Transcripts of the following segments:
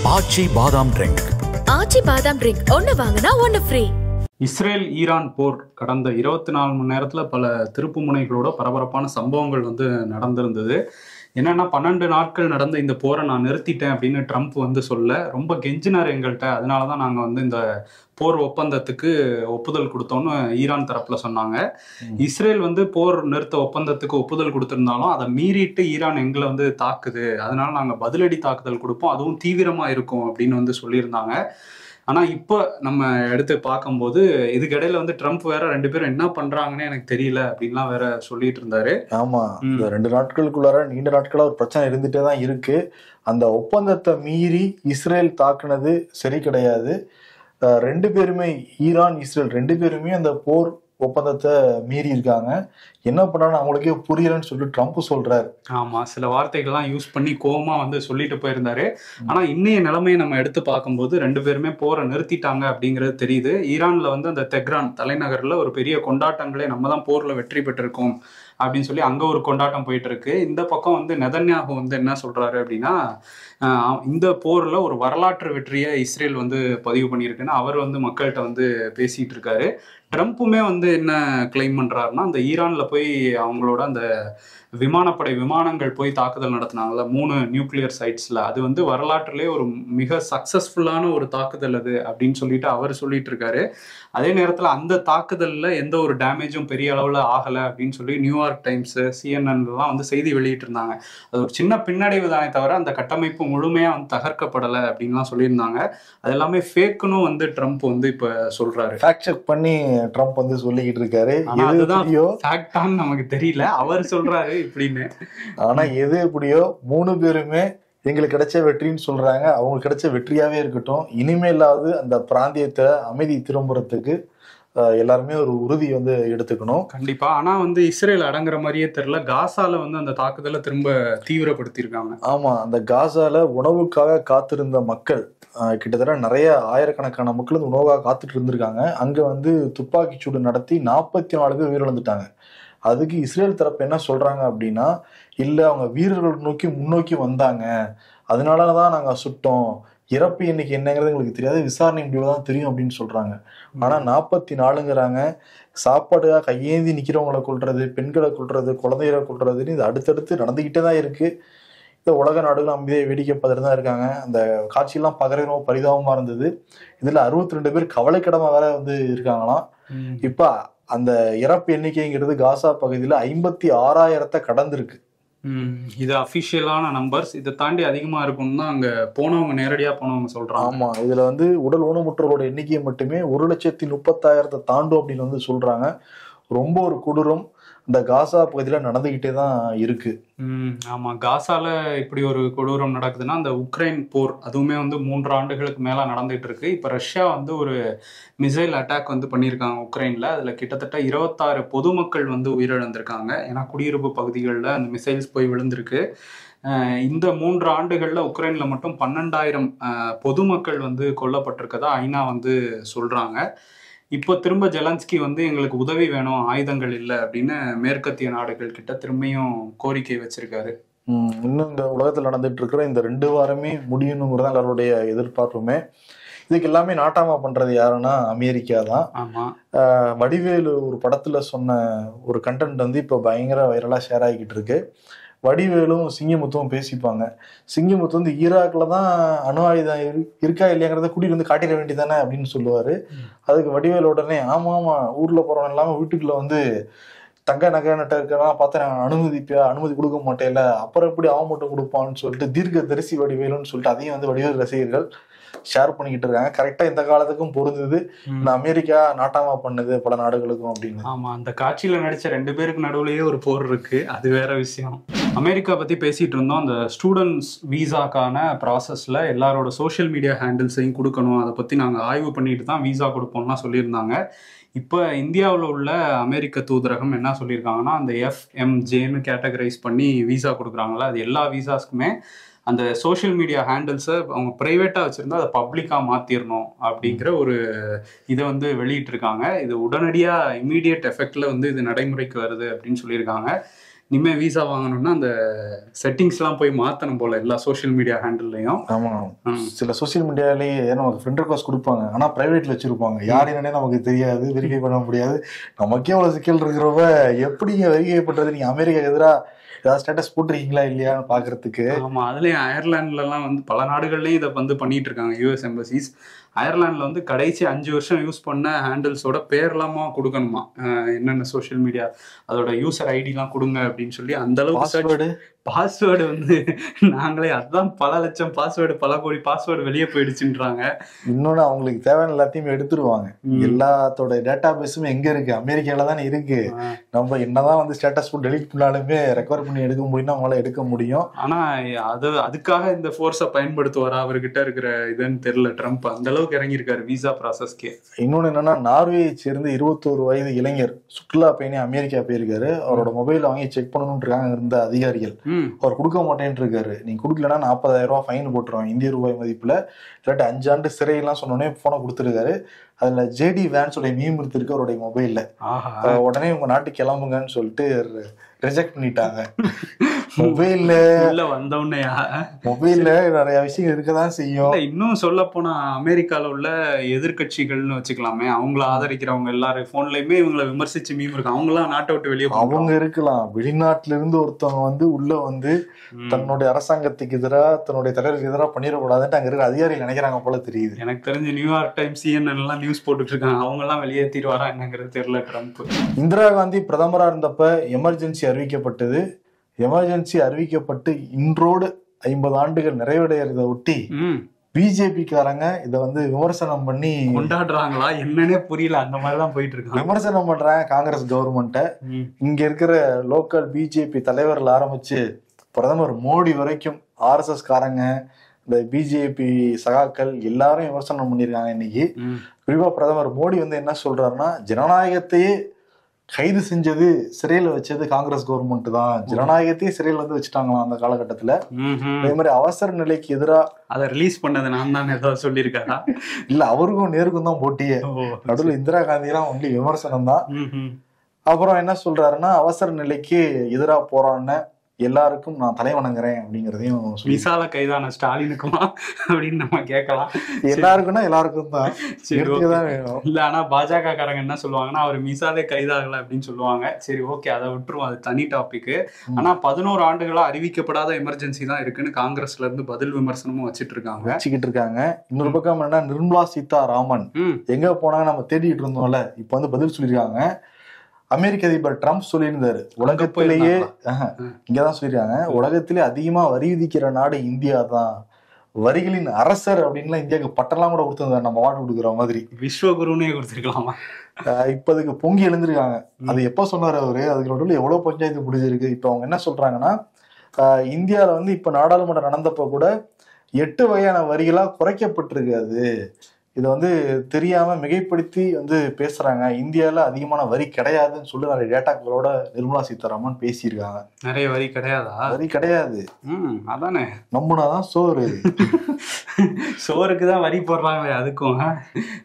ஆச்சி பாதாம் ட்ரிங்க். ஆச்சி பாதாம் ட்ரிங்க் ஒன்னு வாங்கினா ஒன்னு ஃப்ரீ. இஸ்ரேல் ஈரான் போர் கடந்த 24 மணி நேரத்தில் பல திருப்பு முனைகளோட பரபரப்பான சம்பவங்கள் நடந்திருந்தது. என்னன்னா 12 நாட்கள் நடந்த இந்த போரை நான் நிறுத்திட்டேன் அப்படின்னு ட்ரம்ப் சொல்ல ரொம்ப கெஞ்சினார் எங்கள்கிட்ட. அதனால தான் நாங்கள் இந்த போர் ஒப்பந்தத்துக்கு ஒப்புதல் கொடுத்தோன்னு ஈரான் தரப்புல சொன்னாங்க. இஸ்ரேல் போர் நிறுத்த ஒப்பந்தத்துக்கு ஒப்புதல் கொடுத்திருந்தாலும் அதை மீறிட்டு ஈரான் எங்களை தாக்குது, அதனால நாங்கள் பதிலடி தாக்குதல் கொடுப்போம், அதுவும் தீவிரமா இருக்கும் அப்படின்னு சொல்லியிருந்தாங்க. ஆனா இப்ப நம்ம எடுத்து பார்க்கும்போது இதுக்கிடையில ட்ரம்ப் வேற 2 பேரும் என்ன பண்றாங்கன்னு எனக்கு தெரியல அப்படின்லாம் வேற சொல்லிட்டு இருந்தாரு. ஆமா, இந்த 2 நாட்களுக்குள்ளார நீண்ட நாட்களா ஒரு பிரச்சனை இருந்துட்டே தான் இருக்கு. அந்த ஒப்பந்தத்தை மீறி இஸ்ரேல் தாக்குனது சரி கிடையாது. 2 பேருமே, ஈரான் இஸ்ரேல் 2 பேருமே அந்த போர் ஒப்பந்தத்தை மீறி இருக்காங்க. என்ன பண்ணாலும் அவங்களுக்கே புரியலன்னு சொல்லிட்டு ட்ரம்ப் சொல்றாரு. ஆமா, சில வார்த்தைகள்லாம் யூஸ் பண்ணி கோவமா சொல்லிட்டு போயிருந்தாரு. ஆனா இன்னைய நிலைமையை நம்ம எடுத்து பார்க்கும்போது 2 பேருமே போரை நிறுத்திட்டாங்க அப்படிங்கிறது தெரியுது. ஈரான்ல அந்த தெஹ்ரான் தலைநகர்ல ஒரு பெரிய கொண்டாட்டங்களே, நம்ம தான் போர்ல வெற்றி பெற்றிருக்கோம் அப்படின்னு சொல்லி அங்க ஒரு கொண்டாட்டம் போயிட்டு இருக்கு. இந்த பக்கம் நெதன்யாஹு என்ன சொல்றாரு அப்படின்னா, இந்த போர்ல ஒரு வரலாற்று வெற்றியை இஸ்ரேல் பதிவு பண்ணியிருக்குன்னு அவர் மக்கள்கிட்ட பேசிட்டு இருக்காரு. ட்ரம்ப்புமே என்ன கிளைம் பண்றாருன்னா, அந்த ஈரான்ல போய் அவங்களோட அந்த விமானப்படை விமானங்கள் போய் தாக்குதல் நடத்தினாங்கல்ல 3 நியூக்ளியர் சைட்ஸ்ல, அது வரலாற்றிலே ஒரு மிக சக்சஸ்ஃபுல்லான ஒரு தாக்குதல் அது அப்படின்னு சொல்லிட்டு அவர் சொல்லிட்டு இருக்காரு. அதே நேரத்துல அந்த தாக்குதல்ல எந்த ஒரு டேமேஜும் பெரிய அளவுல ஆகல அப்படின்னு சொல்லி நியூயார்க் டைம்ஸ், CNN எல்லாம் செய்தி வெளியிட்டு இருந்தாங்க. அது ஒரு சின்ன பின்னடைவு தானே தவிர அந்த கட்டமைப்பு முழுமையா தகர்க்கப்படலை அப்படின்லாம் சொல்லியிருந்தாங்க. அது எல்லாமே ஃபேக்குன்னு ட்ரம்ப் இப்ப சொல்றாரு. ஃபேக்ட் செக் பண்ணி ட்ரம்ப் சொல்லிக்கிட்டு இருக்காரு. அதுதான் ஃபேக்டான்னு நமக்கு தெரியல, அவர் சொல்றாரு இப்படின்னு. ஆனா எது எப்படியோ 3 பேருமே எங்களுக்கு கிடைச்ச வெற்றின்னு சொல்றாங்க. அவங்களுக்கு கிடைச்ச வெற்றியாவே இருக்கட்டும். இனிமேலாவது அந்த பிராந்தியத்தை அமைதி திரும்புறதுக்கு எல்லாருமே ஒரு உறுதி எடுத்துக்கணும். கண்டிப்பா. ஆனா இஸ்ரேல் அடங்குற மாதிரியே தெரியல. காசால அந்த தாக்குதலை திரும்ப தீவிரப்படுத்தி இருக்காங்க. ஆமா, அந்த காசால உணவுக்காக காத்திருந்த மக்கள் கிட்டத்தட்ட நிறைய ஆயிரக்கணக்கான மக்கள் உணவுக்காக காத்துட்டு இருந்திருக்காங்க. அங்க துப்பாக்கி சூடு நடத்தி 44 பேர் உயிரிழந்துட்டாங்க. அதுக்கு இஸ்ரேல் தரப்பு என்ன சொல்றாங்க அப்படின்னா, இல்ல அவங்க வீரர்கள் நோக்கி முன்னோக்கி வந்தாங்க, அதனாலதான் நாங்க சுட்டோம், இறப்பு எண்ணிக்கை என்னங்கிறது எங்களுக்கு தெரியாது, விசாரணை முடிவுதான் தெரியும் அப்படின்னு சொல்றாங்க. ஆனா 44ங்கிறாங்க. சாப்பாடுக்காக கையேந்தி நிக்கிறவங்களை கொல்றது, பெண்களை கொல்றது, குழந்தைகளை கொல்றதுன்னு இது அடுத்தடுத்து நடந்துகிட்டே தான் இருக்கு. இந்த உலக நாடுகள் அமைதியை வேடிக்கை பார்த்துட்டு தான் இருக்காங்க. அந்த காட்சியெல்லாம் பார்க்கறது ரொம்ப பரிதாபமா இருந்தது. இதுல 62 பேர் கவலைக்கிடமா வேற இருக்காங்களாம். இப்ப அந்த இறப்பு எண்ணிக்கைங்கிறது காசா பகுதியில 56,000 கடந்திருக்கு. இது அபிஷியலான நம்பர்ஸ். இதை தாண்டி அதிகமா இருக்கும்னு தான் அங்க போனவங்க, நேரடியா போனவங்க சொல்றாங்க. ஆமா, இதுல உடல் ஊனமுற்றோரோட எண்ணிக்கையை மட்டுமே 1,30,000 தாண்டும் அப்படின்னு சொல்றாங்க. ரொம்ப ஒரு கொடூரம் இந்த காசா பகுதியில நடந்துகிட்டே தான் இருக்கு. ஆமா, காசால இப்படி ஒரு கொடூரம் நடக்குதுன்னா அந்த உக்ரைன் போர் அதுவுமே 3 ஆண்டுகளுக்கு மேல நடந்துட்டு இருக்கு. இப்ப ரஷ்யா ஒரு மிசைல் அட்டாக் பண்ணியிருக்காங்க உக்ரைன்ல. அதுல கிட்டத்தட்ட 26 பொதுமக்கள் உயிரிழந்திருக்காங்க. ஏன்னா குடியிருப்பு பகுதிகளில் அந்த மிசைல்ஸ் போய் விழுந்திருக்கு. இந்த 3 ஆண்டுகள்ல உக்ரைன்ல மட்டும் 12,000 பொதுமக்கள் கொல்லப்பட்டிருக்கதா ஐநா சொல்றாங்க. இப்போ திரும்ப ஜெலன்ஸ்கி எங்களுக்கு உதவி வேணும், ஆயுதங்கள் இல்லை அப்படின்னு மேற்கத்திய நாடுகள் கிட்ட திரும்பியும் கோரிக்கை வச்சிருக்காரு. இன்னும் இந்த உலகத்தில் நடந்துட்டு இருக்கிற இந்த 2 வாரமே முடியணுங்கிறதா எல்லாருடைய எதிர்பார்ப்புமே. இதுக்கு எல்லாமே நாட்டாமா பண்றது யாருன்னா அமெரிக்கா தான். ஆமா, வடிவேலு ஒரு படத்துல சொன்ன ஒரு கண்டென்ட் இப்போ பயங்கர வைரலா ஷேர் ஆகிக்கிட்டு இருக்கு. வடிவேலும் சிங்கமுத்துவும் பேசிப்பாங்க. சிங்கமுத்து ஈராக்ல தான் அணு ஆயுதம் இருக்கா இல்லையாங்கிறத கூட்டிட்டு காட்டிட வேண்டியதானே அப்படின்னு சொல்லுவாரு. அதுக்கு வடிவேல் உடனே ஆமா ஆமா, ஊர்ல போறவன் இல்லாம வீட்டுக்குள்ள தங்க நகை நட்ட இருக்கிறதெல்லாம் பார்த்து நான் அனுமதி கொடுக்க மாட்டேன்ல, அப்புறம் எப்படி அவன் மட்டும் கொடுப்பான்னு சொல்லிட்டு தீர்க்க தரிசி வடிவேலுன்னு சொல்லிட்டு அதையும் வடிவேல் ரசிகர்கள் ஷேர் பண்ணிக்கிட்டு இருக்காங்க. கரெக்டா இந்த காலத்துக்கும் பொருந்தது. இந்த அமெரிக்கா நாட்டாமா பண்ணுது பல நாடுகளுக்கும் அப்படின்னு. ஆமா, அந்த காட்சியில நடிச்ச 2 பேருக்கு நடுவுலயே ஒரு போர் இருக்கு, அது வேற விஷயம். அமெரிக்கா பத்தி பேசிட்டு இருந்தோம். அந்த ஸ்டூடெண்ட்ஸ் வீசாக்கான ப்ராசஸ்ல எல்லாரோட சோஷியல் மீடியா ஹேண்டில்ஸையும் கொடுக்கணும், அதை பத்தி நாங்க ஆய்வு பண்ணிட்டு தான் வீசா கொடுப்போம்லாம் சொல்லியிருந்தாங்க. இப்போ இந்தியாவில் உள்ள அமெரிக்க தூதரகம் என்ன சொல்லியிருக்காங்கன்னா, அந்த FMJன்னு கேட்டகரைஸ் பண்ணி வீசா கொடுக்குறாங்களா, அது எல்லா வீசாஸ்க்குமே அந்த சோஷியல் மீடியா ஹேண்டில்ஸை அவங்க ப்ரைவேட்டாக வச்சுருந்தா அதை பப்ளிக்காக மாற்றிடணும் அப்படிங்கிற ஒரு இதை வெளியிட்டிருக்காங்க. இது உடனடியாக இம்மீடியட் எஃபெக்டில் இது நடைமுறைக்கு வருது அப்படின்னு சொல்லியிருக்காங்க. இனிமே விசா வாங்கணும்னா அந்த செட்டிங்ஸ்லாம் போய் மாத்தணும் போல எல்லா சோஷியல் மீடியா ஹேண்டில்லையும். ஆமா, சில சோசியல் மீடியாலேயே நமக்கு ஃப்ரெண்ட் ரெக்வஸ்ட் கொடுப்பாங்க, ஆனா பிரைவேட்ல வச்சிருப்பாங்க. யார் என்னன்னே நமக்கு தெரியாது, வெரிஃபை பண்ண முடியாது. நமக்கே அவ்வளவு சிக்கல் இருக்கிறப்ப எப்படிங்க வெரிஃபை பண்றது? நீங்க அமெரிக்காக்கு எதிராக ஏதாவது ஸ்டேட்டஸ் போட்டிருக்கீங்களா இல்லையான்னு பாக்குறதுக்கு. ஆமா, அதுலயும் அயர்லாந்துல எல்லாம் வந்து பல நாடுகள்லயும் இதை வந்து பண்ணிட்டு இருக்காங்க யூஎஸ் எம்பசிஸ். அயர்லாந்துல வந்து கடைசி 5 வருஷம் யூஸ் பண்ண ஹேண்டில்ஸோட பேர்லாமா கொடுக்கணுமா, என்னென்ன சோஷியல் மீடியா அதோட யூசர் ஐடிலாம் கொடுங்க அப்படின்னு சொல்லி அந்த அளவுக்கு பாஸ்வேர்டு வந்து நாங்களே அதான் பல லட்சம் பாஸ்வேர்டு, பல கோடி பாஸ்வேர்டு வெளியே போயிடுச்சுன்றாங்க. இன்னொன்னு அவங்களுக்கு தேவையான எல்லாத்தையுமே எடுத்துருவாங்க. எல்லாத்தோட டேட்டா பேஸுமே எங்க இருக்கு? அமெரிக்கால தானே இருக்கு. நம்ம என்னதான் வந்து ஸ்டேட்டஸ் டெலிட் பண்ணாலுமே ரெக்கவர் பண்ணி எடுக்க முடியும்னா அவங்களால எடுக்க முடியும். ஆனா அதுக்காக இந்த ஃபோர்ஸை பயன்படுத்துவாரா அவர்கிட்ட இருக்கிற இதுன்னு தெரியல. ட்ரம்ப் அந்த அளவுக்கு இறங்கியிருக்காரு விசா ப்ராசஸ்க்கே. இன்னொன்னு என்னன்னா, நார்வேயை சேர்ந்து 21 வயது இளைஞர் சுற்றுலா பயணி அமெரிக்கா போயிருக்காரு. அவரோட மொபைல் வாங்கி செக் பண்ணணும்னு இருக்காங்க இருந்த அதிகாரிகள். அவர் கொடுக்க மாட்டேன்னு இருக்காரு. நீங்க கொடுக்கலன்னா 40,000 ரூபாய் ஃபைன் போட்டுருவாங்க இந்திய ரூபாய் மதிப்புல, இல்லாட்டி 5 ஆண்டு சிறையெல்லாம் சொன்னோடனே போனை கொடுத்துருக்காரு. அதுல ஜேடி வேன்ஸோட மீம் இருக்கு அவருடைய மொபைல்ல. உடனே உங்க நாட்டுக்கு கிளம்புங்கன்னு சொல்லிட்டு ரிஜெக்ட் பண்ணிட்டாங்க. மொபைல்ல நிறைய விஷயம் இருக்கதான் செய்யும். இன்னும் சொல்ல போனா அமெரிக்கால உள்ள எதிர்கட்சிகள்னு வச்சுக்கலாமே, அவங்கள ஆதரிக்கிறவங்க எல்லாரும் போன்லயுமே இவங்களை விமர்சிச்சு மீம் இருக்கு. அவங்க எல்லாம் நாட்டை விட்டு வெளியே அவங்க இருக்கலாம். வெளிநாட்டுல இருந்து ஒருத்தவங்க வந்து உள்ள வந்து தன்னுடைய அரசாங்கத்துக்கு எதிராக தன்னுடைய தலைவருக்கு எதிராக பண்ணிடக்கூடாதுன்னு அங்க இருக்கிற அதிகாரிகள் நினைக்கிறாங்க போல தெரியுது. எனக்கு தெரிஞ்சு நியூயார்க் டைம்ஸ், CNN எல்லாம் நியூஸ் போட்டுட்டு இருக்காங்க. அவங்க எல்லாம் வெளியேற்றிடுவாரா என்னங்கிறது தெரியல. ட்ரம்ப் இந்திரா காந்தி பிரதமரா இருந்தப்ப எமர்ஜென்சி அறிவிக்கப்பட்டது. எமர்ஜென்சி அறிவிக்கப்பட்டு இன்றோடு 50 ஆண்டுகள் நிறைவடைகிறத ஒட்டி பிஜேபி காரங்க இத வந்து விமர்சனம் பண்ணி கொண்டாடுறாங்களா என்னன்னே புரியல. அந்த மாதிரிதான் போயிட்டு இருக்கு. விமர்சனம் பண்றாங்க காங்கிரஸ் கவர்மெண்ட்டை. இங்க இருக்கிற லோக்கல் பிஜேபி தலைவர்கள் ஆரம்பிச்சு பிரதமர் மோடி வரைக்கும் RSS காரங்க, இந்த பிஜேபி சகாக்கள் எல்லாரும் விமர்சனம் பண்ணியிருக்காங்க. இன்னைக்கு குறிப்பா பிரதமர் மோடி வந்து என்ன சொல்றாருன்னா, ஜனநாயகத்தையே கைது செஞ்சது சிறையில வச்சது காங்கிரஸ் கவர்மெண்ட் தான். ஜனநாயகத்தையே சிறையில வந்து வச்சுட்டாங்களாம் அந்த காலகட்டத்துல. அதே மாதிரி அவசர நிலைக்கு எதிராக அதை ரிலீஸ் பண்ணது நான் தான் ஏதாவது சொல்லியிருக்காரா? இல்ல, அவருக்கும் நேருக்கும் தான் போட்டியே. நடுவில் இந்திரா காந்தி எல்லாம் ஒன்லி விமர்சனம் தான். அப்புறம் என்ன சொல்றாருன்னா, அவசர நிலைக்கு எதிராக போராடின எல்லாருக்கும் நான் தலை வணங்குறேன் அப்படிங்கிறதையும். விசால கைதான ஸ்டாலினுக்குமா அப்படின்னு நம்ம கேட்கலாம். எல்லாருக்கும்னா எல்லாருக்கும் தான் வேணும். இல்ல, ஆனா பாஜக காரங்க என்ன சொல்லுவாங்கன்னா, அவர் மிசாலே கைதாகல அப்படின்னு சொல்லுவாங்க. சரி, ஓகே, அதை விட்டுருவோம், அது தனி டாபிக். ஆனா 11 ஆண்டுகளா அறிவிக்கப்படாத எமர்ஜென்சி தான் இருக்குன்னு காங்கிரஸ்ல இருந்து பதில் விமர்சனமும் வச்சுட்டு இருக்காங்க. இன்னொரு பக்கம் என்ன, நிர்மலா சீதாராமன் எங்க போனாங்க நம்ம தேடிட்டு இருந்தோம்ல, இப்ப வந்து பதில் சொல்லியிருக்காங்க. அமெரிக்க அதிபர் ட்ரம்ப் சொல்லியிருந்தாரு, உலகத்திலேயே இங்கதான் சொல்லியிருக்காங்க, உலகத்திலே அதிகமா வரி விதிக்கிற நாடு இந்தியா தான், வரிகளின் அரசர் அப்படின்லாம் இந்தியாவுக்கு பட்டெல்லாம் கூட கொடுத்துருந்தாரு. நம்ம வாட்டு கொடுக்குற மாதிரி விஸ்வகுருனே கொடுத்துருக்கலாமா? இப்ப அதுக்கு பொங்கி எழுந்திருக்காங்க. அது எப்ப சொன்னாரு அவரு? அதுக்கு நடுவில் எவ்வளவு பஞ்சாயத்து முடிஞ்சிருக்கு. இப்ப அவங்க என்ன சொல்றாங்கன்னா, இந்தியாவில வந்து இப்ப நாடாளுமன்றம் நடந்தப்ப கூட 8 வகையான வரிகளா குறைக்கப்பட்டிருக்காது. இதை வந்து தெரியாம மிகைப்படுத்தி வந்து பேசுறாங்க. இந்தியாவில அதிகமான வரி கிடையாதுன்னு சொல்லி நிறைய டேட்டாக்களோட நிர்மலா சீதாராமன் பேசியிருக்காங்க. நிறைய வரி கிடையாதா? வரி கிடையாது. அதானே, நம்மனாதான் சோறு. சோறுக்கு தான் வரி போடுறாங்களே அதுக்கும்.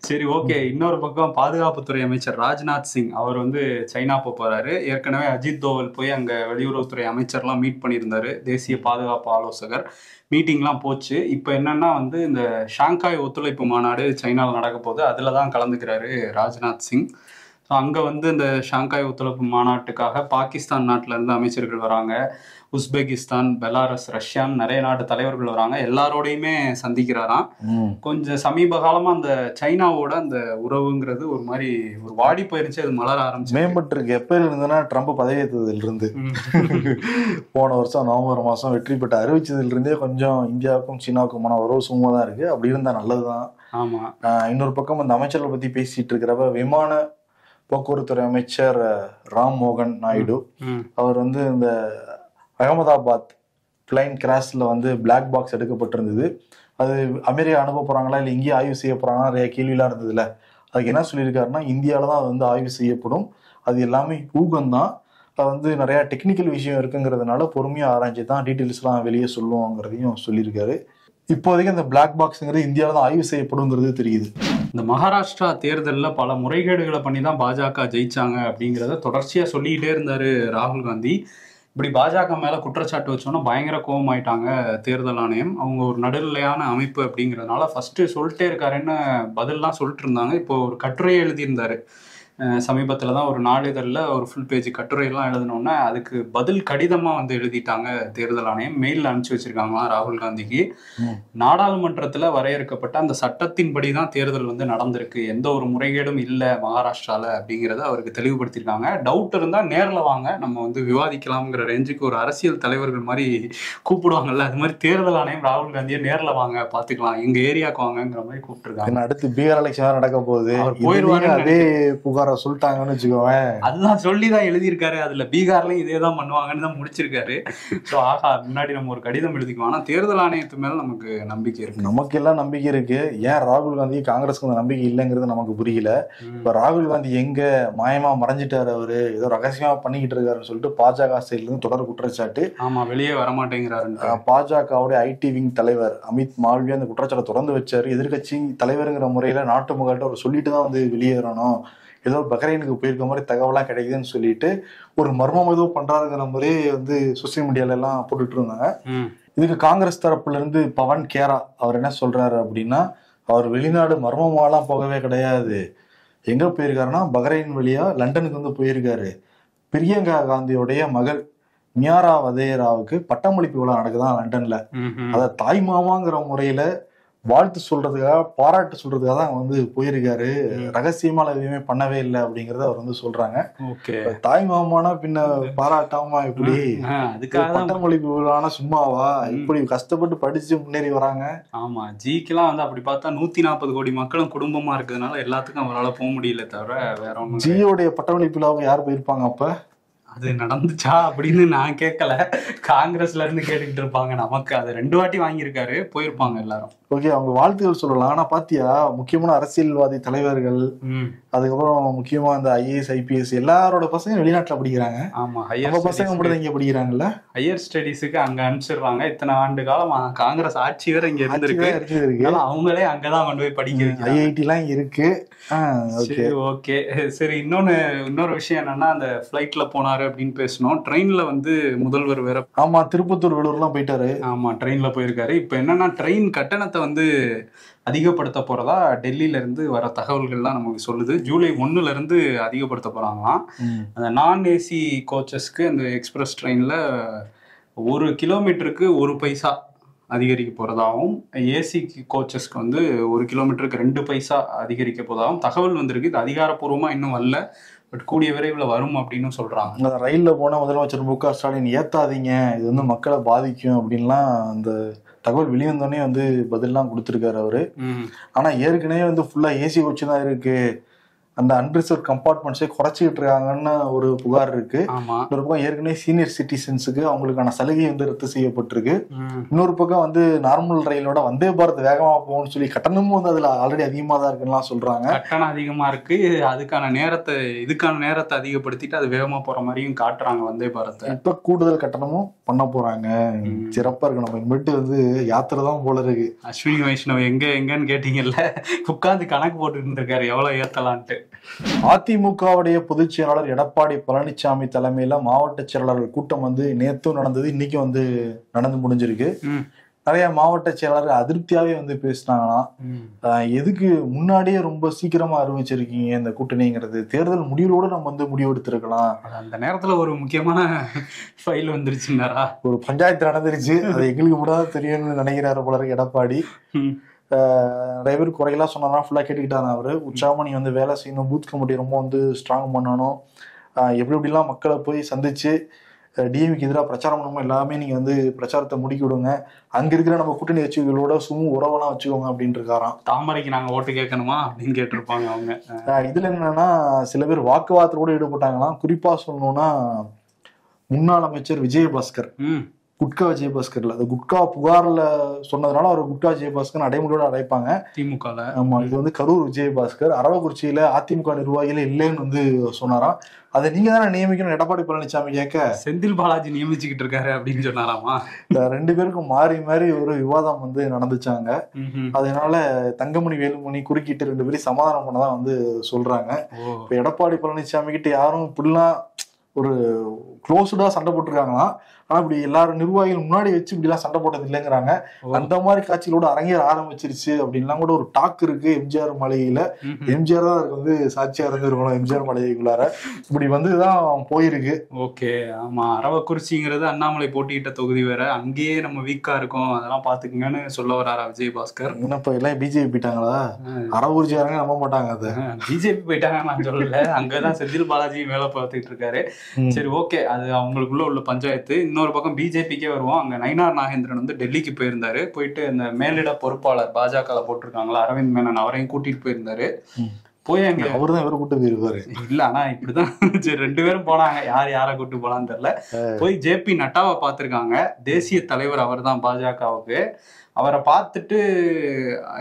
சரி, ஓகே. இன்னொரு பக்கம் பாதுகாப்புத்துறை அமைச்சர் ராஜ்நாத் சிங் அவர் வந்து சைனா போறாரு. ஏற்கனவே அஜித் தோவல் போய் அங்க வெளியுறவுத்துறை அமைச்சர்லாம் மீட் பண்ணியிருந்தாரு. தேசிய பாதுகாப்பு ஆலோசகர் மீட்டிங்லாம் போச்சு. இப்போ என்னன்னா வந்து இந்த ஷாங்காய் ஒத்துழைப்பு மாநாடு சைனாவில் நடக்க போகுது. அதில் தான் கலந்துக்கிறாரு ராஜ்நாத் சிங். ஸோ அங்கே வந்து இந்த ஷாங்காய் ஒத்துழைப்பு மாநாட்டுக்காக பாகிஸ்தான் நாட்டிலேருந்து அமைச்சர்கள் வராங்க, உஸ்பெகிஸ்தான், பெலாரஸ், ரஷ்யான்னு நிறைய நாட்டு தலைவர்கள் வராங்க. எல்லாரோடையுமே சந்திக்கிறாராம். கொஞ்சம் சமீப காலமா அந்த சைனாவோட அந்த உறவுங்கிறது ஒரு மாதிரி ஒரு வாடி போயிருச்சு, அது மலர ஆரம்பிச்சு மேம்பட்டு இருக்கு. எப்ப இருந்துன்னா ட்ரம்ப் பதவியேற்றதுல இருந்து போன வருஷம் நவம்பர் மாசம் வெற்றி பெற்று அறிவிச்சதுல இருந்தே கொஞ்சம் இந்தியாவுக்கும் சீனாவுக்குமான உறவு சும்மா தான் இருக்கு. அப்படி இருந்தா நல்லதுதான். ஆமா. இன்னொரு பக்கம் அந்த அமைச்சர்கள் பத்தி பேசிட்டு இருக்கிறப்ப விமான போக்குவரத்துறை அமைச்சர் ராம் மோகன் நாயுடு அவர் வந்து இந்த அகமதாபாத் பிளைன் கிராஷ்ல வந்து பிளாக் பாக்ஸ் எடுக்கப்பட்டிருந்தது. அது அமெரிக்கா அனுப்ப போறாங்களா இல்லை இங்கேயே ஆய்வு செய்ய போறாங்களா நிறைய கேள்வியெல்லாம் இருந்ததுல. அதுக்கு என்ன சொல்லியிருக்காருன்னா, இந்தியாவில தான் அது வந்து ஆய்வு செய்யப்படும், அது எல்லாமே ஊகம்தான், அது வந்து நிறைய டெக்னிக்கல் விஷயம் இருக்குங்கிறதுனால பொறுமையா ஆராய்ச்சி தான் டீட்டெயில்ஸ்லாம் வெளியே சொல்லுவோங்கிறதையும் சொல்லியிருக்காரு. இப்போதைக்கு அந்த பிளாக் பாக்ஸுங்கிறது இந்தியாவில தான் ஆய்வு செய்யப்படுங்கிறது தெரியுது. இந்த மகாராஷ்டிரா தேர்தலில் பல முறைகேடுகளை பண்ணி தான் பாஜக ஜெயிச்சாங்க அப்படிங்கிறத தொடர்ச்சியாக சொல்லிக்கிட்டே இருந்தார் ராகுல் காந்தி. இப்படி பாஜக மேல குற்றச்சாட்டு வச்சோன்னா பயங்கர கோபம் ஆயிட்டாங்க தேர்தல் ஆணையம். அவங்க ஒரு நடுநிலையான அமைப்பு அப்படிங்கிறதுனால ஃபர்ஸ்ட் சொல்லிட்டே இருக்காருன்னு பதில்லாம் சொல்லிட்டு இருந்தாங்க. இப்போ ஒரு கட்டுரையை எழுதியிருந்தாரு சமீபத்தில் தான், ஒரு நாளிதழில் ஒரு ஃபுல் பேஜ் கட்டுரையெல்லாம் எழுதினோன்னா அதுக்கு பதில் கடிதமாக வந்து எழுதிட்டாங்க தேர்தல் ஆணையம். மெயிலில் அனுப்பிச்சி வச்சிருக்காங்களாம் ராகுல் காந்திக்கு. நாடாளுமன்றத்தில் வரையறுக்கப்பட்ட அந்த சட்டத்தின்படி தான் தேர்தல் வந்து நடந்திருக்கு, எந்த ஒரு முறைகேடும் இல்லை மகாராஷ்டிராவில் அப்படிங்கிறத அவருக்கு தெளிவுபடுத்தியிருக்காங்க. டவுட் இருந்தால் நேரில் வாங்க, நம்ம வந்து விவாதிக்கலாம்ங்கிற ரேஞ்சுக்கு ஒரு அரசியல் தலைவர்கள் மாதிரி கூப்பிடுவாங்கல்ல, அது மாதிரி தேர்தல் ஆணையம் ராகுல் காந்தியை நேரில் வாங்க பார்த்துக்கலாம், எங்கள் ஏரியாவுக்கு வாங்கங்கிற மாதிரி கூப்பிட்டுருக்காங்க. அடுத்து பீகார் எலெக்ஷன் நடக்க போகுது, அவர் போயிடுவாங்க அதே புகார் சொல்லிட்டாங்கன்னு வச்சுக்கோங்க. அதுதான் சொல்லிதான் எழுதியிருக்காரு, அதுல பீகார்லயும் இதேதான் பண்ணுவாங்கன்னு தான் முடிச்சிருக்காரு. ஸோ ஆகா, முன்னாடி நம்ம ஒரு கடிதம் எழுதிக்குவோம். ஆனா தேர்தல் ஆணையத்து மேல நமக்கு நம்பிக்கை இருக்கு. நமக்கு எல்லாம் நம்பிக்கை இருக்கு. ஏன் ராகுல் காந்தி காங்கிரஸ்க்கு அந்த நம்பிக்கை இல்லைங்கிறது நமக்கு புரியல. இப்ப ராகுல் காந்தி எங்க மாயமா மறைஞ்சிட்டாரு, அவரு ஏதோ ரகசியமா பண்ணிக்கிட்டு இருக்காருன்னு சொல்லிட்டு பாஜக சைட்ல இருந்து தொடர் குற்றச்சாட்டு. ஆமா, வெளியே வரமாட்டேங்கிறாரு. பாஜகவுடைய ஐடி விங் தலைவர் அமித் மால்வியா அந்த குற்றச்சாட்டை தொடர்ந்து வச்சாரு. எதிர்கட்சி தலைவருங்கிற முறையில நாட்டு மக்கள்கிட்ட அவர் சொல்லிட்டு தான் வந்து வெளியேறணும், ஏதோ பஹ்ரைனுக்கு போயிருக்க மாதிரி தகவலாம் கிடைக்குதுன்னு சொல்லிட்டு ஒரு மர்மம் ஏதோ பண்றாருங்கிற முறையே வந்து சோசியல் மீடியால எல்லாம் போட்டுட்டு இருந்தாங்க. இதுக்கு காங்கிரஸ் தரப்புல இருந்து பவன் கேரா அவர் என்ன சொல்றாரு அப்படின்னா, அவர் வெளிநாடு மர்மமாலாம் போகவே கிடையாது. எங்க போயிருக்காருன்னா பஹ்ரைன் வழியா லண்டனுக்கு வந்து போயிருக்காரு. பிரியங்கா காந்தியோடைய மகள் மியாரா வதேராவுக்கு பட்டமளிப்பு விழா நடக்குதான் லண்டன்ல. அத தாய் மாமாங்கிற முறையில வாழ்த்து சொல்றதுக்காக, பாராட்டு சொல்றதுக்காக தான் வந்து போயிருக்காரு. ரகசியமால எதுவுமே பண்ணவே இல்லை அப்படிங்கறத அவர் வந்து சொல்றாங்க. தாய் மாமானா பின்ன பாராட்டாமா இப்படி பட்டமளிப்பு விழானா சும்மாவா, இப்படி கஷ்டப்பட்டு படிச்சு முன்னேறி வராங்க. ஆமா, ஜிக்கெல்லாம் வந்து அப்படி பார்த்தா 140 கோடி மக்களும் குடும்பமா இருக்கிறதுனால எல்லாத்துக்கும் அவரால் போக முடியல, தவிர வேற ஒன்றும். ஜியோடைய பட்டமளிப்பு விழாவுக்கு யார் போயிருப்பாங்க? அப்ப அது நடந்துச்சா அப்படின்னு நான் கேட்கல, காங்கிரஸ்ல இருந்து கேட்டுக்கிட்டு இருப்பாங்க. நமக்கு அது 2 வாட்டி வாங்கியிருக்காரு, போயிருப்பாங்க எல்லாரும். ஓகே, அவங்க வாழ்த்துக்கள் சொல்லலாம். ஆனா பாத்தியா, முக்கியமான அரசியல்வாதி தலைவர்கள், அதுக்கப்புறம் முக்கியமா இந்த ஐஏஎஸ் ஐபிஎஸ் எல்லாரோட பசங்க வெளிநாட்டுல படிக்கிறாங்க. ஆமா, பசங்க மட்டும் இங்க படிக்கிறாங்கல்ல, ஹையர் ஸ்டடீஸுக்கு அங்க அனுப்பிச்சிடுறாங்க. இத்தனை ஆண்டு காலம் காங்கிரஸ் ஆட்சி வேற இங்க இருந்திருக்கு, அவங்களே அங்கதான் கொண்டு போய் படிக்கிறாங்க. ஐஐடி எல்லாம் இருக்கு. ஓகே சரி, இன்னொரு விஷயம் என்னன்னா, அந்த ஃபிளைட்ல போனாரு அப்படின்னு பேசணும். ட்ரெயின்ல வந்து முதல்வர் வேற, ஆமா, திருப்பத்தூர் வேலூர் எல்லாம் போயிட்டாரு. ஆமா, ட்ரெயின்ல போயிருக்காரு. இப்ப என்னன்னா, ட்ரெயின் கட்டணத்தை வந்து அதிகப்படுத்த போறதா டெல்லியில இருந்து வர தகவல்கள்லாம் நமக்கு சொல்லுது. ஜூலை 1ல இருந்து அதிகப்படுத்த போறாங்களாம். அந்த நான் ஏசி கோச்சஸ்க்கு அந்த எக்ஸ்பிரஸ் ட்ரெயின்ல 1 கிலோமீட்டருக்கு 1 பைசா அதிகரிக்க போறதாகவும், ஏசி கோச்சஸ்க்கு வந்து 1 கிலோமீட்டருக்கு 2 பைசா அதிகரிக்க போறதாகவும் தகவல் வந்திருக்கு. இது அதிகாரப்பூர்வமா இன்னும் வரல, பட் கூடிய விரைவில் வரும் அப்படின்னு சொல்றாங்க. ரயில்ல போன முதலமைச்சர் மு க ஸ்டாலின் ஏத்தாதீங்க, இது வந்து மக்களை பாதிக்கும் அப்படின்லாம் அந்த தகவல் வெளிவந்தோடனே வந்து பதிலாம் கொடுத்துருக்காரு அவரு. ஆனா ஏற்கனவே வந்து ஃபுல்லா ஏசி கோச்சு தான் இருக்கு, அந்த அன்ரிசர்வ் கம்பார்ட்மெண்ட்ஸே குறைச்சிக்கிட்டு இருக்காங்கன்னு ஒரு புகார் இருக்கு. இன்னொரு பக்கம் ஏற்கனவே சீனியர் சிட்டிசன்ஸுக்கு அவங்களுக்கான சலுகை வந்து ரத்து செய்யப்பட்டிருக்கு. இன்னொரு பக்கம் வந்து நார்மல் ரயிலோட வந்தே பாரத் வேகமா போகும்னு சொல்லி கட்டணமும் வந்து அதுல ஆல்ரெடி அதிகமா தான் இருக்குன்னு சொல்றாங்க. கட்டணம் அதிகமா இருக்கு, இதுக்கான நேரத்தை அதிகப்படுத்திட்டு அது வேகமா போற மாதிரியும் காட்டுறாங்க வந்தே பாரத். இப்ப கூடுதல் கட்டணமும் பண்ண போறாங்க. சிறப்பா இருக்கு. நம்ம இனிமேட்டு வந்து யாத்திரை தான் போல இருக்கு. அஸ்வினி வைஷ்ணவ் எங்கன்னு கேட்டீங்கல்ல, உட்காந்து கணக்கு போட்டு இருந்திருக்காரு எவ்வளவு ஏத்தலான்ட்டு. அதிமுகவுடைய பொதுச் செயலாளர் எடப்பாடி பழனிசாமி தலைமையில மாவட்ட செயலாளர்கள் கூட்டம் வந்து நேத்தும் நடந்தது, இன்னைக்கும் வந்து நடந்து முடிஞ்சிருக்கு. நிறைய மாவட்ட செயலாளர் அதிருப்தியாவே வந்து பேசினாங்களாம். எதுக்கு முன்னாடியே ரொம்ப சீக்கிரமா அறிவிச்சிருக்கீங்க இந்த கூட்டணிங்கிறது, தேர்தல் முடிவுகளோட நம்ம வந்து முடிவெடுத்திருக்கலாம், அந்த நேரத்துல ஒரு முக்கியமான ஃபைல் வந்துருச்சுன்னாரா, ஒரு பஞ்சாயத்து நடந்துருச்சு, அது எங்களுக்கு கூட தெரியும்னு நினைக்கிறாரு போல இருக்கு எடப்பாடி. நிறைய பேர் குறையெல்லாம் சொன்னாரா, ஃபுல்லாக கேட்டுக்கிட்டாங்க அவரு. உற்சாகமா நீ வந்து வேலை செய்யணும், பூத் கமிட்டி ரொம்ப வந்து ஸ்ட்ராங் பண்ணணும், எப்படிலாம் மக்களை போய் சந்திச்சு டிஎம்கே எதிராக பிரச்சாரம் பண்ணணுமோ எல்லாமே நீங்க வந்து பிரச்சாரத்தை முடிக்கி விடுங்க, அங்க இருக்கிற நம்ம கூட்டணி கட்சிகளோட உறவெல்லாம் வச்சுக்கோங்க அப்படின்னு இருக்காராம். தாமரைக்கு நாங்க ஓட்டு கேட்கணுமா அப்படின்னு கேட்டிருப்பாங்க அவங்க. இதுல என்னன்னா, சில பேர் வாக்குவாதத்தில் கூட ஈடுபட்டாங்களாம். குறிப்பா சொல்லணும்னா முன்னாள் அமைச்சர் விஜயபாஸ்கர், குட்கா விஜயபாஸ்கர்ல அந்த குட்கா புகார்ல சொன்னதுனால அவர் குட்கா விஜயபாஸ்கர் அடைமொழியோட அழைப்பாங்க திமுக. ஆமா, இது வந்து கரூர் விஜயபாஸ்கர். அரவக்குறிச்சியில அதிமுக நிர்வாகிகளே இல்லைன்னு வந்து சொன்னாராம். அதை நீங்க தானே நியமிக்கணும் எடப்பாடி பழனிசாமி கேட்க, செந்தில் பாலாஜி நியமிச்சுக்கிட்டு இருக்காரு அப்படின்னு சொன்னாராமா. 2 பேருக்கும் மாறி மாறி ஒரு விவாதம் வந்து நடந்துச்சாங்க. அதனால தங்கமணி வேலுமணி குறுக்கிட்டு 2 பேரும் சமாதானம் பண்ணதான் வந்து சொல்றாங்க. இப்ப எடப்பாடி பழனிசாமி கிட்ட யாரும் இப்படிலாம் ஒரு க்ளோஸ்டா சண்டை போட்டிருக்காங்களாம். ஆனா இப்படி எல்லாரும் நிர்வாகிகள் முன்னாடி வச்சு இப்படி எல்லாம் சண்டை போட்டது இல்லைங்கிறாங்க. அந்த மாதிரி காட்சிகளோட அரங்கேற ஆரம்பிச்சிருச்சு அப்படின்லாம் கூட ஒரு டாக் இருக்கு. எம்ஜிஆர் மாளிகையில எம்ஜிஆர் தான் அதுக்கு வந்து சாட்சியா இருந்திருக்கணும். எம்ஜிஆர் மாளிகைக்குள்ளார இப்படி வந்துதான் போயிருக்கு. ஓகே, ஆமா, அரவக்குறிச்சிங்கிறது அண்ணாமலை போட்டியிட்ட தொகுதி வேற, அங்கேயே நம்ம வீக்கா இருக்கோம், அதெல்லாம் பாத்துக்கங்கன்னு சொல்ல வராரா விஜயபாஸ்கர். இப்ப எல்லாம் பிஜேபி போயிட்டாங்களா? அரவக்குறிச்சியாரங்க நம்ப மாட்டாங்க. அது பிஜேபி போயிட்டாங்க நான் சொல்லல, அங்கதான் செந்தில் பாலாஜி வேலை பார்த்துட்டு இருக்காரு. சரி, ஓகே, அது அவங்களுக்குள்ள உள்ள பஞ்சாயத்து. இன்னொரு பக்கம் பிஜேபிக்கே வருவோம். அங்க நயினார் நாகேந்திரன் வந்து டெல்லிக்கு போயிருந்தாரு. போயிட்டு இந்த மேலிட பொறுப்பாளர் பாஜக போட்டிருக்காங்களா அரவிந்த் மேனன், அவரையும் கூட்டிட்டு போயிருந்தாரு. போய் அங்க அவர்தான் இவரை கூட்டு போயிருப்பாரு. இல்ல, ஆனா இப்படிதான் சரி 2 பேரும் போனாங்க. யாரை கூட்டு போலான்னு தெரியல. போய் ஜேபி நட்டாவை பார்த்திருக்காங்க. தேசிய தலைவர் அவர் தான் பாஜகவுக்கு. அவரை பார்த்துட்டு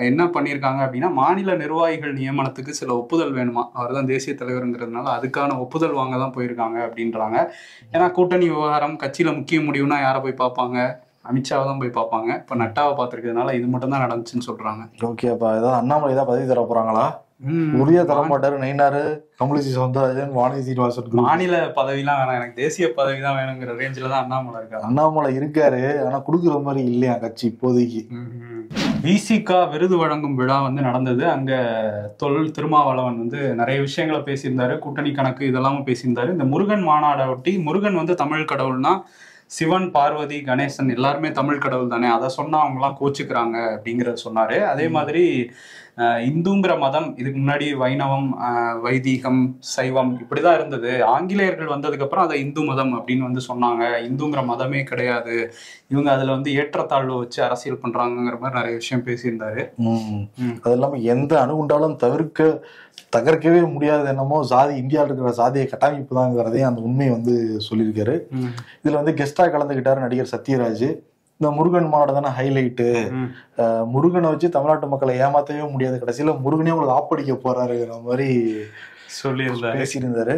என்ன பண்ணியிருக்காங்க அப்படின்னா, மாநில நிர்வாகிகள் நியமனத்துக்கு சில ஒப்புதல் வேணுமா, அவர் தான் தேசிய தலைவருங்கிறதுனால அதுக்கான ஒப்புதல் வாங்க தான் போயிருக்காங்க அப்படின்றாங்க. ஏன்னா கூட்டணி விவகாரம், கட்சியில முக்கிய முடிவுனா யாரை போய் பார்ப்பாங்க? அமித்ஷாவை தான் போய் பார்ப்பாங்க. இப்ப நட்டாவை பார்த்துருக்கிறதுனால இது மட்டும் தான் நடந்துச்சுன்னு சொல்றாங்க. ஓகே, அப்ப ஏதாவது அண்ணாமலை தான் பதவி தர போறாங்களா? உறுதியா தர மாட்டாரு. நயினாரு, தமிழிசை சவுந்தரராஜன், வானதி சீனிவாசன் மாநில பதவிலாம் வேணாம், எனக்கு தேசிய பதவி தான் வேணுங்கிற ரேஞ்சில தான் அண்ணாமலை இருக்காரு. அண்ணாமலை இருக்காரு, ஆனா குடுக்குற மாதிரி இல்லையா கட்சி இப்போதைக்கு. விசிகா விருது வழங்கும் விழா வந்து நடந்தது. அங்க தொல் திருமாவளவன் வந்து நிறைய விஷயங்களை பேசியிருந்தாரு. கூட்டணி கணக்கு இதெல்லாமும் பேசியிருந்தாரு. இந்த முருகன் மாநாடை ஒட்டி, முருகன் வந்து தமிழ் கடவுள்னா சிவன், பார்வதி, கணேசன் எல்லாருமே தமிழ் கடவுள் தானே, அதை சொன்னா அவங்க எல்லாம் கோச்சுக்கிறாங்க அப்படிங்கறத சொன்னாரு. அதே மாதிரி இந்துங்கிற மதம் இதுக்கு முன்னாடி வைணவம், வைதீகம், சைவம் இப்படிதான் இருந்தது. ஆங்கிலேயர்கள் வந்ததுக்கு அப்புறம் அதை இந்து மதம் அப்படின்னு வந்து சொன்னாங்க. இந்துங்கிற மதமே கிடையாது, இவங்க அதுல வந்து ஏற்றத்தாழ்வு வச்சு அரசியல் பண்றாங்கிற மாதிரி நிறைய விஷயம் பேசியிருந்தாரு. அது இல்லாம எந்த அணுகுண்டாலும் தகர்க்கவே முடியாது என்னமோ சாதி, இந்தியாவில் இருக்கிற சாதியை கட்டமைப்பு தாங்கிறதையும் அந்த உண்மையை வந்து சொல்லியிருக்காரு. இதுல வந்து கெஸ்டா கலந்துகிட்டாரு நடிகர் சத்யராஜ். இந்த முருகன் மாநாடு தானே ஹைலைட்டு. முருகனை வச்சு தமிழ்நாட்டு மக்களை ஏமாத்தவே முடியாது, கடைசியில முருகனே உங்களுக்கு ஆப்படிக்க போறாருங்கிற மாதிரி பேசியிருந்தாரு.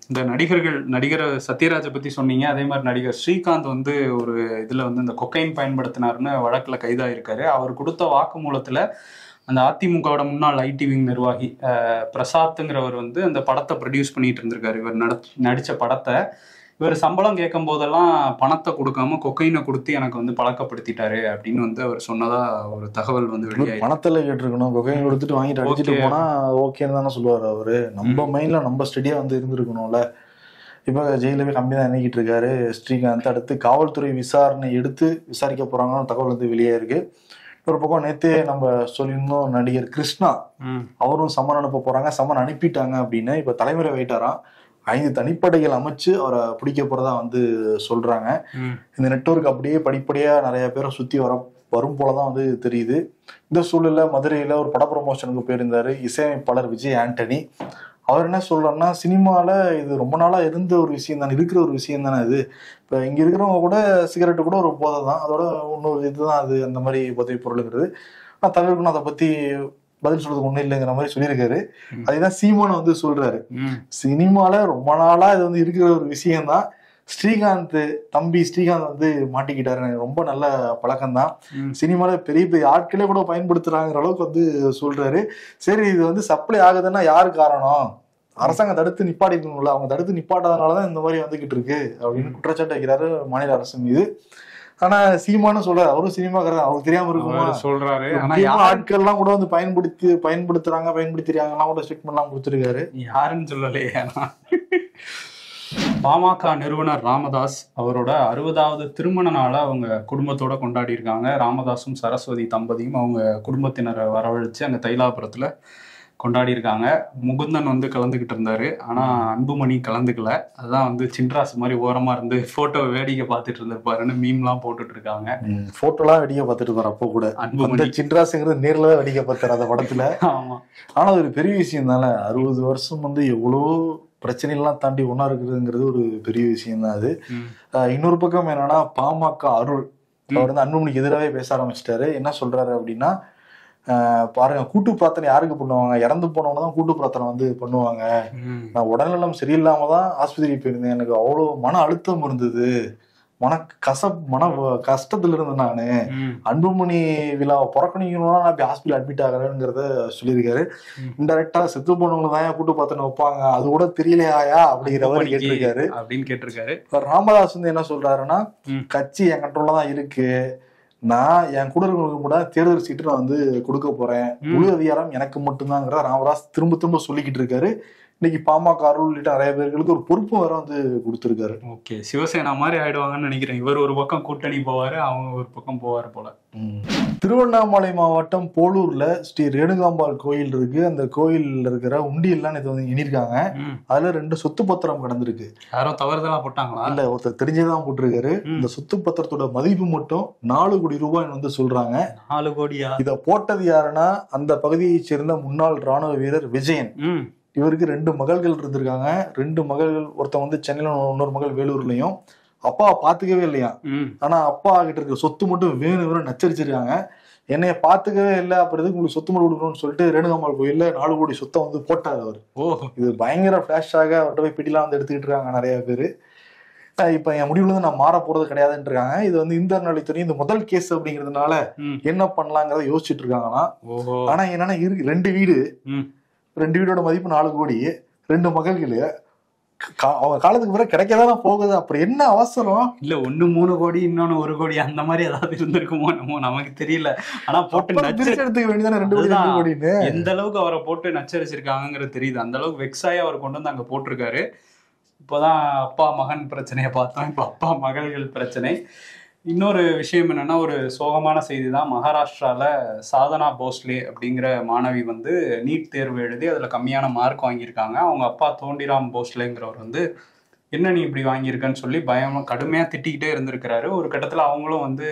இந்த நடிகர் சத்யராஜை பத்தி சொன்னீங்க. அதே மாதிரி நடிகர் ஸ்ரீகாந்த் வந்து ஒரு இதுல வந்து இந்த கொக்கைன் பயன்படுத்தினாருன்னு வழக்குல கைதாயிருக்காரு. அவர் கொடுத்த வாக்குமூலத்துல அந்த அதிமுகவோட முன்னாள் ஐடி விங் நிர்வாகி பிரசாத்ங்கிறவர் வந்து அந்த படத்தை ப்ரொடியூஸ் பண்ணிட்டு இருந்திருக்காரு. இவர் நடிச்ச படத்தை இவர் சம்பளம் கேட்கும் போதெல்லாம் பணத்தை கொடுக்காம கொக்கைனை கொடுத்து எனக்கு வந்து பழக்கப்படுத்திட்டாரு அப்படின்னு வந்து அவர் சொன்னதா ஒரு தகவல் வந்து வெளியாகி. பணத்துல கேட்டிருக்கணும், கொக்கைன் கொடுத்துட்டு வாங்கிட்டு அடிச்சுட்டு போனா ஓகேன்னு தானே சொல்லுவாரு அவரு. நம்ம மைண்ட்ல நம்ம ஸ்டடியா வந்து இருந்திருக்கணும்ல. இப்ப ஜெயிலவே கம்மி தான் நினைக்கிட்டு இருக்காரு ஸ்ரீகாந்த். அடுத்து காவல்துறை விசாரணை எடுத்து விசாரிக்க போறாங்கன்னு தகவல் வந்து வெளியாயிருக்கு. ஒரு பக்கம் நேத்தே நம்ம சொல்லியிருந்தோம், நடிகர் கிருஷ்ணா அவரும் சம்மன் அனுப்ப போறாங்க, சம்மன் அனுப்பிட்டாங்க அப்படின்னு. இப்ப தலைமுறை வைட்டாராம். 5 தனிப்படைகள் அமைச்சு அவரை பிடிக்க போறதா வந்து சொல்றாங்க. இந்த நெட்வொர்க் அப்படியே படிப்படியா நிறைய பேரை சுத்தி வரும் போலதான் வந்து தெரியுது. இந்த சூழல்ல மதுரையில ஒரு பட ப்ரமோஷனுக்கு போயிருந்தாரு இசையமைப்பாளர் விஜய் ஆண்டனி. அவர் என்ன சொல்றாருன்னா, சினிமால இது ரொம்ப நாளா இருந்த ஒரு விஷயம் தானே, இருக்கிற ஒரு விஷயம் தானே இது. இப்ப இங்க இருக்கிறவங்க கூட சிகரெட்டு கூட ஒரு போதை தான், அதோட இன்னொரு இதுதான் அது, அந்த மாதிரி போதை பொருளுங்கிறது. ஆனா தவிர்க்கணும், அதை பத்தி பதில் சொல்றதுக்கு ஒண்ணும் இல்லைங்கிற மாதிரி சொல்லியிருக்காரு. அதுதான் சீமான் வந்து சொல்றாரு, சினிமால ரொம்ப நாளா இது வந்து இருக்கிற ஒரு விஷயம்தான். தம்பி ஸ்ரீகாந்த் வந்து மாட்டிக்கிட்டாரு, ரொம்ப நல்ல பழக்கம்தான், சினிமால பெரிய பெரிய ஆட்களே கூட பயன்படுத்துறாங்கிற அளவுக்கு வந்து சொல்றாரு. சரி, இது வந்து சப்ளை ஆகுதுன்னா யாரு காரணம்? அரசாங்கம் தடுத்து நிப்பாட்டிக்கணும்ல, அவங்க தடுத்து நிப்பாட்டாதனாலதான் இந்த மாதிரி வந்துகிட்டு இருக்கு அப்படின்னு குற்றச்சாட்டு வைக்கிறாரு மாநில அரசு மீது. ஆனா சீமானு சொல்றாரு, அவரும் சினிமாக்காரர், அவருக்கு தெரியாம இருக்குமா சொல்றாரு. ஆட்கள் எல்லாம் கூட வந்து பயன்படுத்துறாங்க கூட ஸ்டேட்மெண்ட் எல்லாம் கொடுத்திருக்காரு. யாருன்னு சொல்லலையே. பாமக நிறுவனர் ராமதாஸ் அவரோட 60வது திருமண நாளை அவங்க குடும்பத்தோட கொண்டாடி இருக்காங்க. ராமதாசும் சரஸ்வதி தம்பதியும் அவங்க குடும்பத்தினரை வரவழைச்சு அங்க தைலாபுரத்துல கொண்டாடி இருக்காங்க. முகுந்தன் வந்து கலந்துகிட்டு இருந்தாரு, ஆனா அன்புமணி கலந்துக்கல. அதுதான் வந்து சின்ராசு மாதிரி ஓரமா இருந்து போட்டோ வேடிக்கை பார்த்துட்டு இருந்திருப்பாருன்னு மீம்லாம் போட்டுட்டு இருக்காங்க. போட்டோலாம் வேடிக்கை பார்த்துட்டு இருப்பாரு. அப்போ கூட அன்புமணி சின்ராசுங்கிறது நேர்ல வேடிக்கை பார்த்தாரு அந்த படத்துல. ஆமா, ஆனா ஒரு பெரிய விஷயம் தானே, 60 வருஷம் வந்து எவ்வளோ பிரச்சனைலாம் தாண்டி ஒன்னா இருக்குதுங்கிறது ஒரு பெரிய விஷயம் தான் அது. இன்னொரு பக்கம் என்னன்னா, பாமக அருள் அவர் வந்து அன்புமணிக்கு எதிராகவே பேச ஆரம்பிச்சிட்டாரு. என்ன சொல்றாரு அப்படின்னா, பாருங்க, கூட்டு பிரார்த்தனை யாருக்கு பண்ணுவாங்க? இறந்து போனவங்க தான் கூட்டு பிரார்த்தனை வந்து பண்ணுவாங்க. நான் உடல்நலம் சரியில்லாம தான் ஆஸ்பத்திரி போயிருந்தேன், எனக்கு அவ்வளோ மன அழுத்தம் இருந்தது, மன கஷ்டத்துல இருந்தேன் நானு. அன்புமணி விழாவை புறக்கணிக்கணும்னா நான் இப்படி ஹாஸ்பிட்டல் அட்மிட் ஆகிறேங்கிறத சொல்லியிருக்காரு. இன்டெரக்டா செத்து போனவங்க தான் கூட்டு பார்த்துன்னு வைப்பாங்க, அது கூட தெரியலையா அப்படிங்கிற மாதிரி கேட்டிருக்காரு அப்படின்னு கேட்டிருக்காரு. ராமதாஸ் வந்து என்ன சொல்றாருன்னா, கட்சி என் கண்ட்ரோல்ல தான் இருக்கு, நான் என் கூட இருக்கவங்களுக்கு கூட தேர்தல் சீட்டு நான் வந்து கொடுக்க போறேன், முழு அதிகாரம் எனக்கு மட்டும்தாங்கிற ராமதாஸ் திரும்ப திரும்ப சொல்லிக்கிட்டு இருக்காரு. இன்னைக்கு பாமக உள்ளிட்ட நிறைய பேர்களுக்கு ஒரு பொறுப்பு வர வந்து கொடுத்திருக்காரு. ஓகே, சிவசேனா மாதிரி ஆயிடுவாங்கன்னு நினைக்கிறேன். இவர் ஒரு பக்கம் கூட்டணி போவாரு, அவங்க ஒரு பக்கம் போவாரு போல. திருவண்ணாமலை மாவட்டம் போலூர்ல ஸ்ரீ ரேணுகாம்பாள் கோயில் இருக்கு. அந்த கோயில்ல இருக்கிற உண்டியெல்லாம் இது வந்து எண்ணிருக்காங்க. அதுல 2 சொத்து பத்திரம் கிடந்திருக்கு. யாரும் தவறுதலா போட்டாங்களா? இல்ல, ஒருத்தர் தெரிஞ்சதான் போட்டிருக்காரு. இந்த சொத்து பத்திரத்தோட மதிப்பு மட்டும் 4 கோடி ரூபாய் வந்து சொல்றாங்க. 4 கோடியா? இத போட்டது யாருன்னா அந்த பகுதியை சேர்ந்த முன்னாள் ராணுவ வீரர் விஜயன். இவருக்கு 2 மகள்கள் இருந்திருக்காங்க. 2 மகள்கள், ஒருத்தன் வந்து சென்னையில, இன்னொரு மகள் வேலூர்லயும். அப்பா பாத்துக்கவே இல்லையா, ஆனா அப்பா கிட்ட இருக்க சொத்து மட்டும் வேணும் நச்சரிச்சிருக்காங்க. என்னைய பாத்துக்கவே இல்லை, அப்புறம் எதுக்கு உங்களுக்கு சொத்து மட்டும் கொடுக்கணும்னு சொல்லிட்டு ரேணுகாம்பாள் கோயில்ல 4 கோடி சொத்தை வந்து போட்டாரு அவர். இது பயங்கர பிளாஷாக அவர்கிட்ட போய் பெட்டிலாம் வந்து எடுத்துக்கிட்டு இருக்காங்க நிறைய பேரு. இப்ப என் முடிவுல இருந்து நான் மாற போறது கிடையாதுன்னு இருக்காங்க. இது வந்து இந்திய அறநிலையத்துறை இந்த முதல் கேஸ் அப்படிங்கிறதுனால என்ன பண்ணலாங்கிறத யோசிச்சுட்டு இருக்காங்கன்னா. ஆனா என்னன்னா, 2 வீடு, 2 வீடோட மதிப்பு 4 கோடி, 2 மகள்கள், அவங்க காலத்துக்கு பிறகு கிடைக்கதானே போகுது, அப்புறம் என்ன அவசரம்? இல்ல, 1 3 கோடி, இன்னொன்னு 1 கோடி அந்த மாதிரி ஏதாவது இருந்திருக்குமோ நம்ம, நமக்கு தெரியல. ஆனா போட்டு எடுத்துக்க வேண்டியதானே 2 கோடி 2 கோடின்னு. எந்த அளவுக்கு அவரை போட்டு நச்சரிச்சிருக்காங்கிறது தெரியுது. அந்த அளவுக்கு வெக்ஸாயி அவர் கொண்டு வந்து அங்க போட்டிருக்காரு. இப்போதான் அப்பா மகன் பிரச்சனையை பார்த்தோம், இப்ப அப்பா மகள்கள் பிரச்சனை. இன்னொரு விஷயம் என்னன்னா, ஒரு சோகமான செய்தி தான். மகாராஷ்டிரால சாதனா போஸ்லே அப்படிங்கிற மாணவி வந்து நீட் தேர்வு எழுதி அதுல கம்மியான மார்க் வாங்கியிருக்காங்க. அவங்க அப்பா தோண்டிராம் போஸ்லேங்கிறவர் வந்து என்ன நீ இப்படி வாங்கியிருக்கன்னு சொல்லி கடுமையா திட்டிக்கிட்டே இருந்திருக்கிறாரு. ஒரு கட்டத்துல அவங்களும் வந்து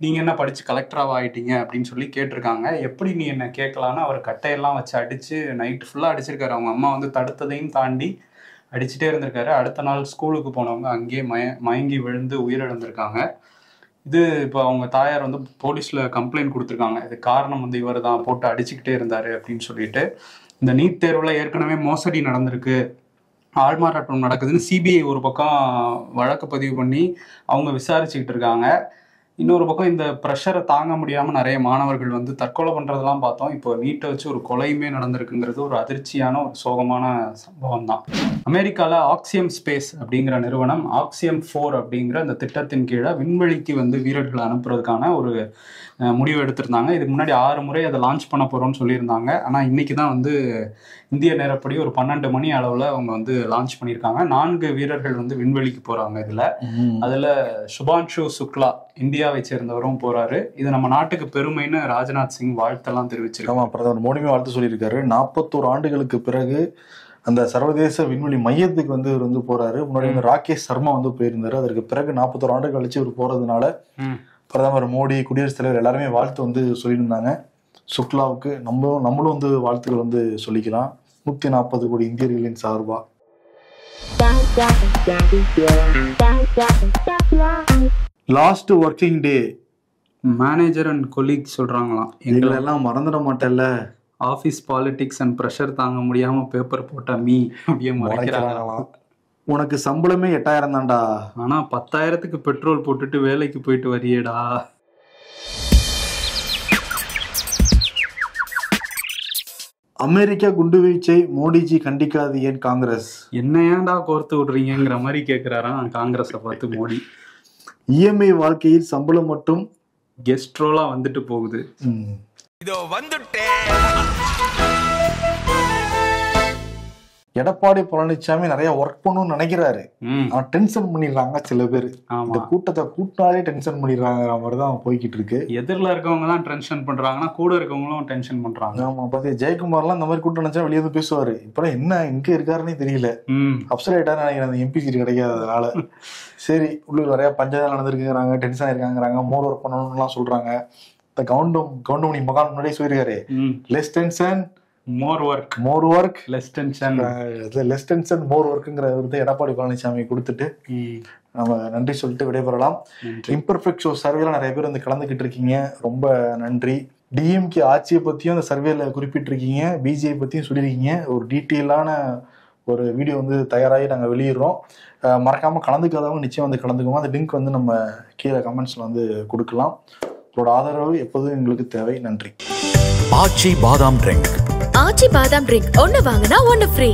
நீங்க என்ன படிச்சு கலெக்டராக ஆயிட்டீங்க அப்படின்னு சொல்லி கேட்டிருக்காங்க. எப்படி நீ என்ன கேட்கலான்னு அவர் கட்டையெல்லாம் வச்சு அடிச்சு நைட்டு ஃபுல்லா அடிச்சிருக்காரு. அவங்க அம்மா வந்து தடுத்ததையும் தாண்டி அடிச்சுட்டே இருந்திருக்காரு. அடுத்த நாள் ஸ்கூலுக்கு போனவங்க அங்கேயே மயங்கி விழுந்து உயிரிழந்திருக்காங்க. இது இப்போ அவங்க தாயார் வந்து போலீஸ்ல கம்ப்ளைண்ட் கொடுத்துருக்காங்க. இது காரணம் வந்து இவர் தான் போட்டு அடிச்சுக்கிட்டே இருந்தாரு அப்படின்னு சொல்லிட்டு. இந்த நீட் தேர்வுல ஏற்கனவே மோசடி நடந்திருக்கு, ஆள்மாறாட்டம் நடக்குதுன்னு சிபிஐ ஒரு பக்கம் வழக்கு பதிவு பண்ணி அவங்க விசாரிச்சுக்கிட்டு இருக்காங்க. இன்னொரு பக்கம் இந்த ப்ரெஷரை தாங்க முடியாம நிறைய மாணவர்கள் வந்து தற்கொலை பண்றதெல்லாம் பார்த்தோம். இப்போ நீட்டை வச்சு ஒரு கொலையுமே நடந்திருக்குங்கிறது ஒரு அதிர்ச்சியான ஒரு சோகமான சம்பவம் தான். அமெரிக்கால ஆக்சியம் ஸ்பேஸ் அப்படிங்கிற நிறுவனம் ஆக்சியம் 4 அப்படிங்கிற அந்த திட்டத்தின் கீழே விண்வெளிக்கு வந்து வீரர்களை அனுப்புறதுக்கான ஒரு முடிவு எடுத்திருந்தாங்க. இதுக்கு முன்னாடி 6 முறை அதை லான்ச் பண்ண போறோம்னு சொல்லியிருந்தாங்க. ஆனா இன்னைக்கு தான் வந்து இந்திய நேரப்படி ஒரு 12 மணி அளவுல அவங்க வந்து லான்ச் பண்ணியிருக்காங்க. 4 வீரர்கள் வந்து விண்வெளிக்கு போறாங்க. அதுல சுபான்ஷு சுக்லா இந்தியாவை சேர்ந்தவரும் போறாரு. இது நம்ம நாட்டுக்கு பெருமைன்னு ராஜ்நாத் சிங் வாழ்த்தெல்லாம் தெரிவிச்சிருக்காங்க. பிரதமர் மோடியுமே வாழ்த்து சொல்லியிருக்காரு. 41 ஆண்டுகளுக்கு பிறகு அந்த சர்வதேச விண்வெளி மையத்துக்கு வந்து இவர் வந்து போறாரு. முன்னாடி வந்து ராகேஷ் சர்மா வந்து போயிருந்தாரு. அதற்கு பிறகு 41 ஆண்டு கழிச்சு இவர் போறதுனால பிரதமர் மோடி, குடியரசுத் தலைவர் எல்லாருமே வாழ்த்து வந்து சொல்லியிருந்தாங்க. சுக்லாவுக்கு நம்மளும் வந்து வாழ்த்துக்கள் வந்து சொல்லிக்கலாம் 140 கோடி இந்தியர்களின் சார்பா. Last working day manager and colleague சொல்றாங்களாம், எங்களெல்லாம் மறந்துட மாட்டேல்ல, ஆஃபீஸ் பாலிடிக்ஸ் அண்ட் ப்ரெஷர் தாங்க முடியாம பேப்பர் போட்ட மீ அப்படியே மறைக்கிறாங்களாம். உனக்கு சம்பளமே 8000 தான்டா, ஆனா 10,000க்கு பெட்ரோல் போட்டுட்டு வேலைக்கு போயிட்டு வரியேடா. அமெரிக்கா குண்டுவீச்சை மோடிஜி கண்டிக்காது ஏன் காங்கிரஸ்? என்ன ஏன்டா கோர்த்து விடுறீங்கிற மாதிரி கேட்கிறாராம் காங்கிரஸை பார்த்து மோடி. இஎம்ஐ வாழ்க்கையில் சம்பளம் மட்டும் கெஸ்ட்ரோலா வந்துட்டு போகுது. இதோ வந்துட்டேன். எடப்பாடி பழனிசாமி நிறைய ஒர்க் பண்ணணும்னு நினைக்கிறாரு. டென்ஷன் பண்ணிடுறாங்க சில பேர். இந்த கூட்டத்தை கூட்டினாலே டென்ஷன் பண்ணிடுறாங்கிற மாதிரிதான் போய்கிட்டு இருக்கு. எதிரில் இருக்கவங்க தான் டென்ஷன் பண்றாங்கன்னா கூட இருக்கவங்களும் டென்ஷன் பண்றாங்க. ஆமா, பாத்தியா ஜெயக்குமார்லாம் இந்த மாதிரி கூட்டம் நினைச்சா வெளியே வந்து பேசுவாரு. இப்ப என்ன இங்க இருக்காருன்னே தெரியல, அப்செட் ஆயிட்டாரு நினைக்கிறேன் அந்த எம்பி சீட் கிடைக்காததுனால. சரி, உள்ளூர் நிறைய பஞ்சாயத்து நடந்திருக்குங்கிறாங்க, டென்ஷன் ஆயிருக்காங்கிறாங்க, மோர் ஒர்க் பண்ணணும்லாம் சொல்றாங்க. இந்த கவுண்டமணி மகான் முன்னாடியே சொல்லியிருக்காரு, less tension more work, more work less tension, less tension more ஒர்க்குங்கிற எடப்பாடி பழனிசாமி கொடுத்துட்டு நம்ம நன்றி சொல்லிட்டு விடைபெறலாம். இம்பர்ஃபெக்ட் ஷோ சர்வேல நிறைய பேர் வந்து கலந்துகிட்டு இருக்கீங்க, ரொம்ப நன்றி. டிஎம்கே ஆட்சியை பத்தியும் அந்த சர்வேல குறிப்பிட்டிருக்கீங்க, பிஜேபி பத்தியும் சொல்லியிருக்கீங்க. ஒரு டீட்டெயிலான ஒரு வீடியோ வந்து தயாராகி நாங்கள் வெளியிடுறோம். மறக்காமல் கலந்துக்காதவங்க நிச்சயம் வந்து கலந்துக்குவோம். அந்த லிங்க் வந்து நம்ம கீழே கமெண்ட்ஸில் வந்து கொடுக்கலாம். உங்களோட ஆதரவு எப்போதும் எங்களுக்கு தேவை. நன்றி. ஆச்சி பாதாம் ட்ரிங்க். ஆச்சி பாதாம் ட்ரிங்க் ஒன்னு வாங்கினா ஒன்னு ஃப்ரீ.